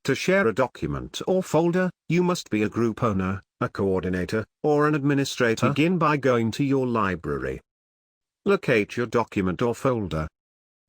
To share a document or folder, you must be a group owner, a coordinator, or an administrator. Begin by going to your library. Locate your document or folder.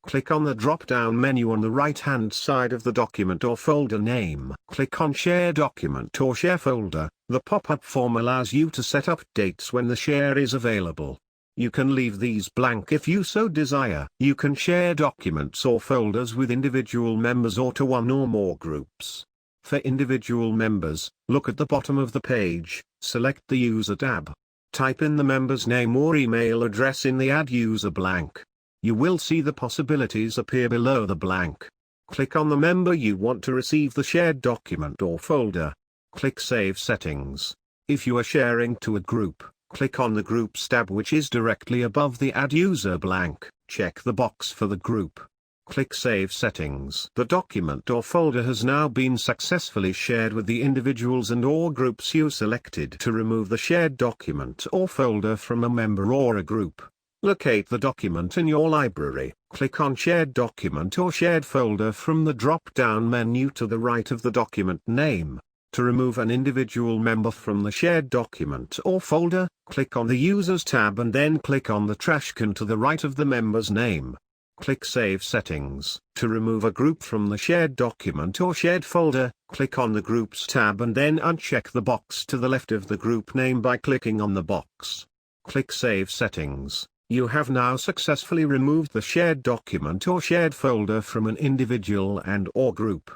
Click on the drop-down menu on the right-hand side of the document or folder name. Click on Share Document or Share Folder. The pop-up form allows you to set up dates when the share is available. You can leave these blank if you so desire. You can share documents or folders with individual members or to one or more groups. For individual members, look at the bottom of the page, select the User tab. Type in the member's name or email address in the Add User blank. You will see the possibilities appear below the blank. Click on the member you want to receive the shared document or folder. Click Save Settings. If you are sharing to a group, click on the Groups tab which is directly above the Add User blank. Check the box for the group. Click Save Settings. The document or folder has now been successfully shared with the individuals and/or groups you selected. To remove the shared document or folder from a member or a group, locate the document in your library. Click on Shared Document or Shared Folder from the drop-down menu to the right of the document name. To remove an individual member from the shared document or folder, click on the Users tab and then click on the trash can to the right of the member's name. Click Save Settings. To remove a group from the shared document or shared folder, click on the Groups tab and then uncheck the box to the left of the group name by clicking on the box. Click Save Settings. You have now successfully removed the shared document or shared folder from an individual and/or group.